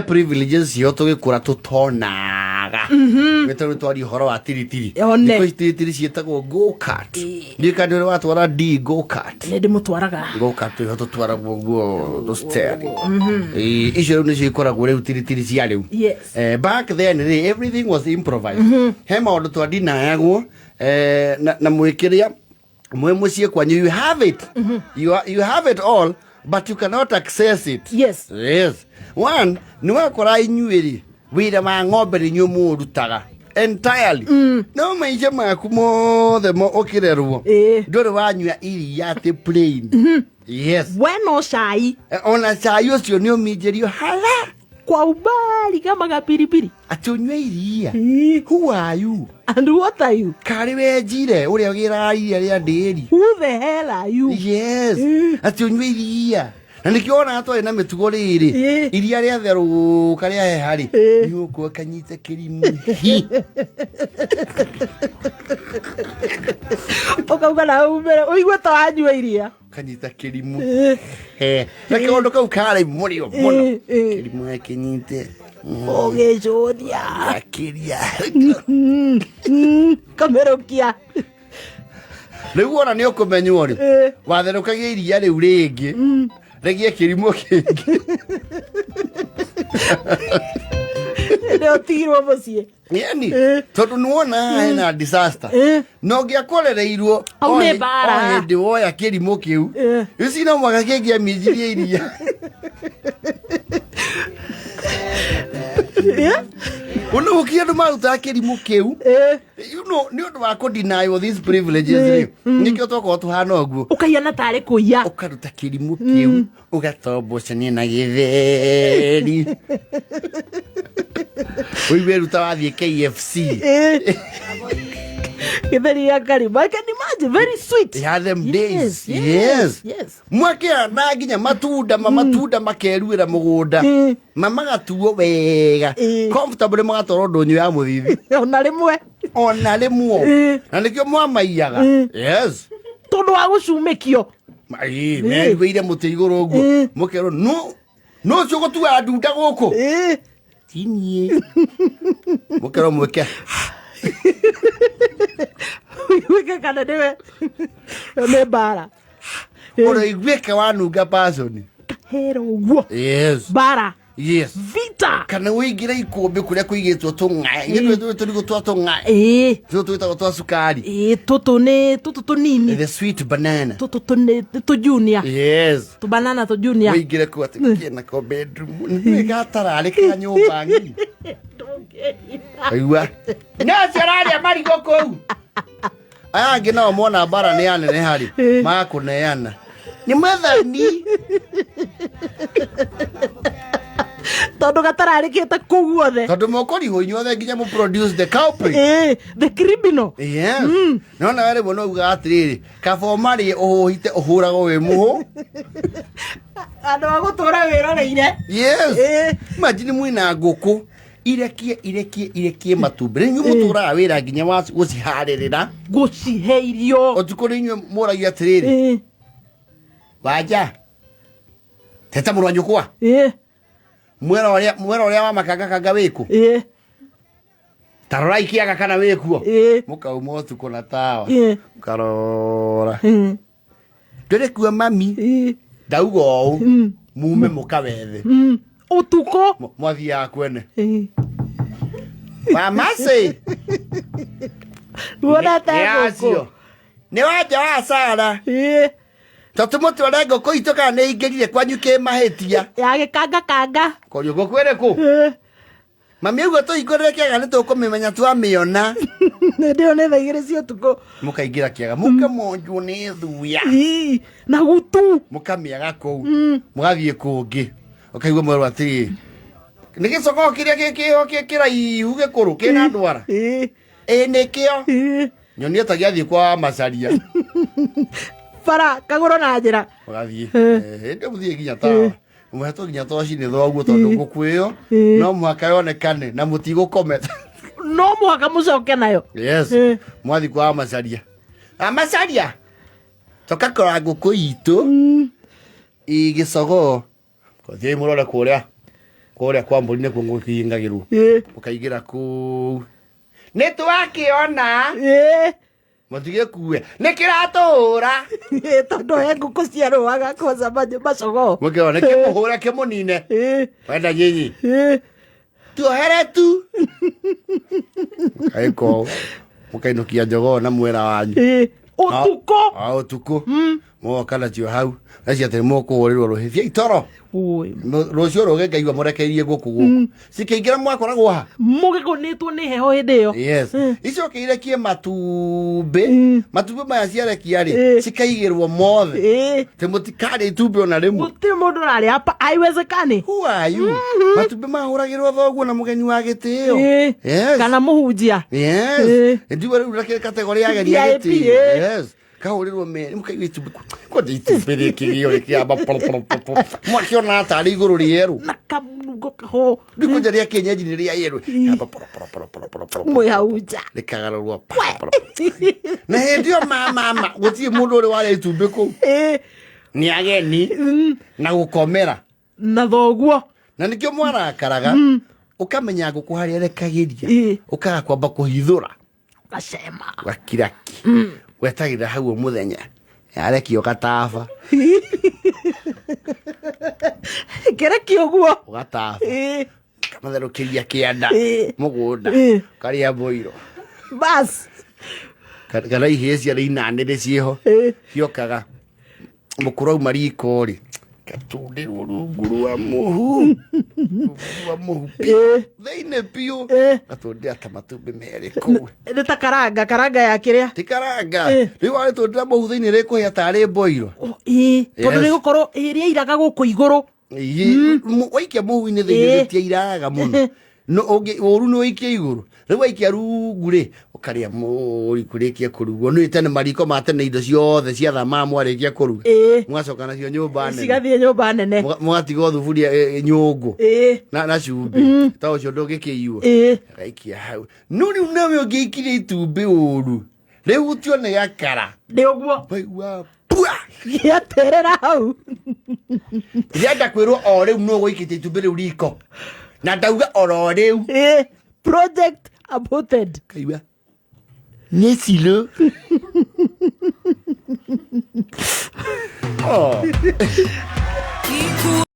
privileges cio tũgĩkũra tũtonaga wĩtũ twari ũhoro wa tiritiri tiritiri ciĩtagwo go-kart nĩ kandi ũrĩa watwara go-kart nĩ ndĩmũtwaraga go-kart tũho tũtwaragwo guo tũsteri icio rĩu nĩcio ikoragwo rĩu tiritiri cia rĩu back then everything was improvised he maũndũ twandinayagwo na mwĩkĩrĩa mwe mũciĩ kwanyu you have it you have it all but you cannot access it. Yes. One, nĩ wakora inyuĩrĩ wĩra wa ng'ombe nĩ inyuĩ mũrutaga entirely. No maica maku mothe ũkĩrerwo ndũrĩ wanyua iria atĩ plain. Yes. We no cai. Ona cai ũcio nĩ ũminjĩrio hala. Kwa umbali kama gapiripiri. Ati unywe iria. Who are you? And what are you? Kari wejire ũrĩa ũgĩraga iria rĩa ndĩri. Who the hell are you? Yes. Ati unywe iria. Na nikiona atwa ina mitugo riri iria rĩa therũka rĩa hehari ni ũkwo kanyite kĩrimũ ukauga na umere uigwe ta wanyua iria kanyita kĩrimũ na kĩondo kau karĩ mũrio mũno kĩrimũ kĩnyite ũgĩcũthia akĩria kamerũkia rĩu ona nĩ ũkũmenywo rĩ watherũkagia iria rĩu rĩngĩ regie kĩrimũ kĩngĩ ndio tirwo mũciĩ yani tondũ nĩwona hena disaster no ngĩakorereirwo o hĩndĩ woya kĩrimũ kĩu ici no mwaka kĩngĩaminjirie iria Una ukienda maruta kĩrimũ kĩu nĩ ũndũ wa kũ-deny these privileges nĩkĩo twakorwo tũhana ũguo ũkaiana tarĩ kũiya ũkaruta kĩrimũ kĩu ũgatombocania na gĩtheri ũigue ruta wathiĩ KFC gĩtheri ya Karima. I can imagine, very sweet. Yeah, them days. Yes. Mwakĩra na nginya matunda makeruĩra mũgũnda mamagatuo wega comfortable magatwarwo ndũnyũ ya mũthithi ona rĩmwe na nĩkĩo mwamaiyaga. Yes, tondũ wa gũcumĩkio merĩire mũtĩ igũrũ ũguo mũkerwo no ũcio gũtua ndunda gũkũ tinie mũkerwo mwĩke wĩke kana nĩwe nĩ mbara ũraiguĩke wanunga person hero ũguo. Yes, mbara. Yes, vita kana wĩingĩre ikũmbĩ kũrĩa kũigĩtwo tũng'aĩ tũrigũ twa tũng'aĩ twĩtagwo twa cukari tũtũ tũnini the sweet banana tũ junior. Yes, tũ banana tũ junior wĩingĩre kũ atĩ kĩna ko bedroom nĩ gatararĩ ka nyũmba ng'i aigua no ciararĩa marigũ kũu aya angĩ nao mona mbara nĩ anene harĩ magakũneana nĩ mathani tondũ gatararĩkĩte kũu guothe tondũ mũkũrigwo inyuothe nginya mũ produce the culprit the criminal. Yes, nona wale bono uga atiriri kaboma ri ũhũhite ũhũragwo wĩ mũhũ andũ agũtũra wĩroreire. Yes, imagine mwina ngũkũ irekie matumbĩ rĩu mũtũraga wĩra nginya wa gũciharĩrĩra gũcihe irio ũtukũ nĩ inyuĩ mũragia atiriri wanja teta mũrũ wa nyũkwa mwera ũrĩa wa makanga wĩkũ tarora kĩaga kana wĩkuo mũkauma ũtukũ na tawa karora ndĩrĩkua mami ndauga ũũ mume mũkawethe ũtukũ mwathiaga kwene mamase wonete ngũkũ nĩ wanja wa Sara tũtũmũtware ngũkũ itũ kana nĩ ingĩrire kwanyu kĩmahĩtia yagĩkanga kũrĩa ngũkũ ĩrĩkũ mami ũguo tũhingũrĩre kĩaga nĩ tũkũmĩmenya twamĩona nĩndĩyo nĩ thaa igĩrĩ cia ũtukũ mũkaingĩra kĩaga mũkamonjwo nĩ thuya na gutu mũkamĩaga kũu mũgathiĩ kũngĩ ũkaigua mwerũ atĩ nĩ gĩcoko kĩrĩa kĩraihu gĩkũrũ kĩna ndwara nĩkĩo nyoni ĩtagĩathiĩ kwa macaria bara kagũrũ na njĩra ũgathiĩ hĩndĩ mũthiĩ nginya tawa mũhetwo nginya toci-inĩ thoguo tondũ ngũkũ ĩyo no mũhaka yonekane na mũtigũkometa no mũhaka mũcoke nayo. Yes, mwathi kwa macaria tũkakora ngũkũ itũ igĩcogo kothiĩ mũrore kũrĩa Kũrĩa kwa mbũri nĩkuo ngũkĩingagĩrwo. Ũkaingĩra kũu. Nĩtwakiona. Matigĩkue. Nĩkĩratũhũra. Tondũ he ngũkũ ciarũaga kwanza macogoo. Mũkĩona nĩkĩmũhũre kĩmũnine. Wenda nyinyi. Tuohere tu. Kaiko. Mũkainũkia njogoo na mwera wanyu. Ũtukũ. Ũtukũ. Mũgoka nacio hau. Nacio atĩ mũkũhũrĩrwo rũhĩ. Itoro. Rũcio rũgĩkaigua mũrekerie ngũkũ gũkũ. Cikĩingĩra mwakoragwo ha. Mũgĩkũnĩtwo nĩ heho hĩndĩ ĩyo. Yes. Icoke irekie matumbĩ. Matumbĩ maya ciarekia-rĩ cikaigĩrwo mothe. Te mũtikarĩa itumbĩ ona rĩmwe. Gũtirĩ mũndũ ũrarĩa hapa haiwezekani. Who are you? Matumbĩ mahũragĩrwo thoguo na mũgeni wa gĩtĩo. Yes. Kana mũhunjia. Yes. Ndiwe rĩu rekere kategori ya ageni a gĩtĩo. Yes. Kahũrĩrwo merĩ mũkaigua itumbĩ. Kwenda itumbĩ rĩkĩ gĩo rĩkĩamba mwakiona tarĩ igũrũ rĩerũ. Na kamũnungo kaho. Ndikũnja rĩa kienyeji nĩ rĩa yerũ. Mwĩhunja. Rĩkagarũrwo. Na hĩndĩ ĩyo mama gũtirĩ mũndũ ũrĩ warĩa itumbĩ kũu. Nĩ ageni na gũkomera. Na thoguo. Na nĩkĩo mwarakaraga. Ũkamenya ngũkũ harĩa rekagĩria. Ũkaga kwamba kũhithũra. Gacema. Gakiraki. Wetagĩra hau mũthenya. Yarekio gataba. Kĩrekio ũguo. Ũgataba. Kamatherũkĩria kĩanda. Mũgũnda. Karĩa mboiro. Bas. Kana ihĩĩ ciarĩ inanĩrĩ ciĩho. Ciokaga. Mũkũrũ auma riko-rĩ. Gatundĩrwo rungu rwa mũhu. Rwa mũhu biũ. Thĩinĩ biũ. Gatũndĩra ta matumbĩ merĩ kũu. Nĩ ta karanga ya kĩrĩa. Ti karanga. Rĩu warĩtũndĩra mũhu thĩinĩ rĩkũhĩa tarĩ mboiro. Tondũ nĩgũkorwo ĩrĩa iraga gũkũ igũrũ. Waikia mũhu-inĩ thĩinĩ rĩtiairaga mũno. No ũru nĩ waikia igũrũ. Rĩu waikia rungu-rĩ ũkarĩa mũrĩkia kũrugwo. Nĩ tene mariko ma tene indo ciothe cia thaa mwarĩkia kũruga. Mũgacoka nacio nyũmba nene. Cigathiĩ nyũmba nene. Mũgatiga thuburia nyũngũ. Na cumbĩ. Ta ũcio ndũngĩkĩiywo. Gaikia hau. No rĩu nawe ũngĩikirie itumbĩ ũru. Rĩu ũtio nĩ gakara. Nĩ ũguo. Waigua pua. Gĩaterera hau. Ndĩrenda kwĩrwo o rĩu no gũikĩtie itumbĩ rĩu riko. Na ndauga oro rĩu. Project aborted. Kaigua. Nĩ silo. Oh.